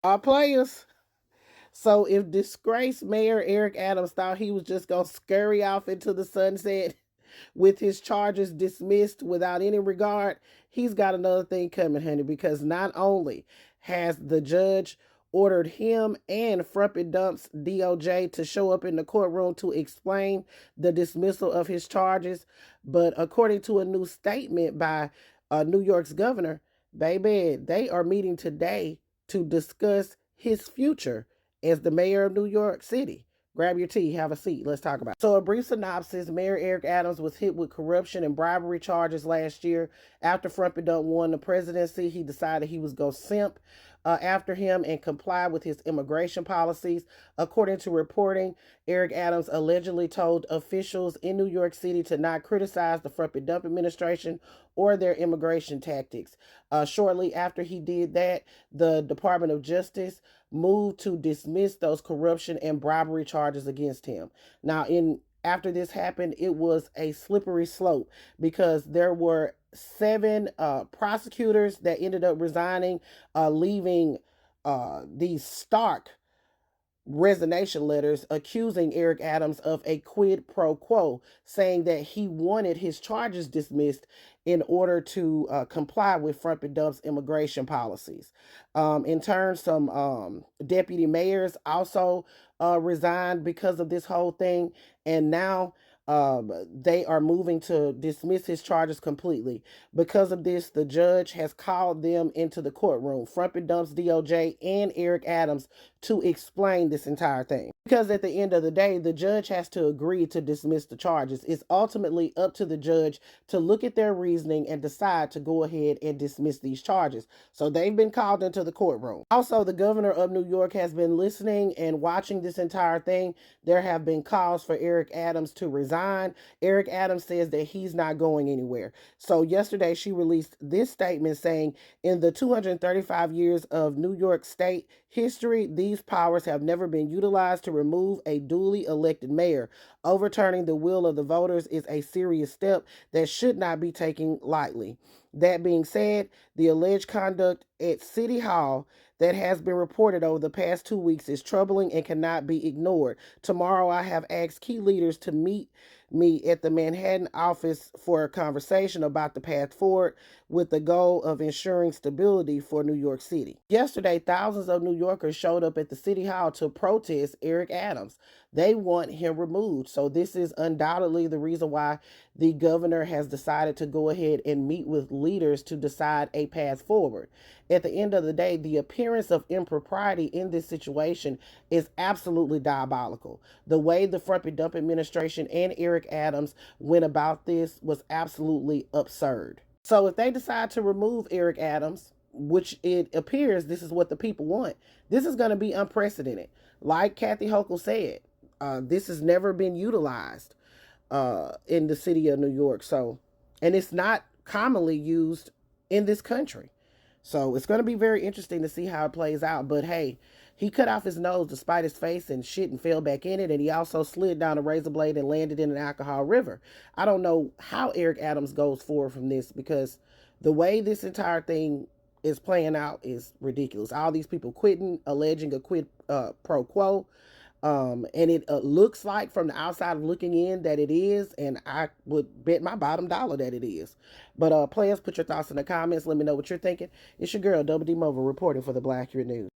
Our players. So if disgraced Mayor Eric Adams thought he was just going to scurry off into the sunset with his charges dismissed without any regard, he's got another thing coming, honey, because not only has the judge ordered him and Frumpy Dumps DOJ to show up in the courtroom to explain the dismissal of his charges, but according to a new statement by New York's governor, baby, they are meeting today to discuss his future as the mayor of New York City. Grab your tea, have a seat. Let's talk about it. So, a brief synopsis: Mayor Eric Adams was hit with corruption and bribery charges last year. After Frumpy Dump won the presidency, he decided he was going to simp after him and comply with his immigration policies. According to reporting, Eric Adams allegedly told officials in New York City to not criticize the Frumpy Dump administration or their immigration tactics. Shortly after he did that, the Department of Justice moved to dismiss those corruption and bribery charges against him. Now, after this happened, it was a slippery slope because there were 7 prosecutors that ended up resigning, leaving these stark resignation letters accusing Eric Adams of a quid pro quo, saying that he wanted his charges dismissed in order to comply with Frumpy Dump's immigration policies. In turn, some deputy mayors also resigned because of this whole thing, and now they are moving to dismiss his charges completely. Because of this, the judge has called them into the courtroom, Frumpy Dumps DOJ and Eric Adams, to explain this entire thing. Because at the end of the day, the judge has to agree to dismiss the charges. It's ultimately up to the judge to look at their reasoning and decide to go ahead and dismiss these charges. So they've been called into the courtroom. Also, the governor of New York has been listening and watching this entire thing. There have been calls for Eric Adams to resign. Eric Adams says that he's not going anywhere. So yesterday she released this statement saying, in the 235 years of New York State history, these powers have never been utilized to remove a duly elected mayor. Overturning the will of the voters is a serious step that should not be taken lightly. That being said, the alleged conduct at City Hall that has been reported over the past 2 weeks is troubling and cannot be ignored. Tomorrow, I have asked key leaders to meet me at the Manhattan office for a conversation about the path forward with the goal of ensuring stability for New York City. Yesterday, thousands of New Yorkers showed up at the City Hall to protest Eric Adams. They want him removed. So this is undoubtedly the reason why the governor has decided to go ahead and meet with leaders to decide a path forward. At the end of the day, the appearance of impropriety in this situation is absolutely diabolical. The way the Frumpy Dump administration and Eric Adams went about this was absolutely absurd. So if they decide to remove Eric Adams, which it appears this is what the people want, this is going to be unprecedented. Like Kathy Hochul said, this has never been utilized in the city of New York. So, and it's not commonly used in this country. So it's going to be very interesting to see how it plays out. But hey, he cut off his nose despite his face and shit and fell back in it. And he also slid down a razor blade and landed in an alcohol river. I don't know how Eric Adams goes forward from this, because the way this entire thing is playing out is ridiculous. All these people quitting, alleging a quid pro quo. And it looks like from the outside of looking in that it is, and I would bet my bottom dollar that it is. But players, put your thoughts in the comments. Let me know what you're thinking. It's your girl, Double D Mova, reporting for the Black Accurate News.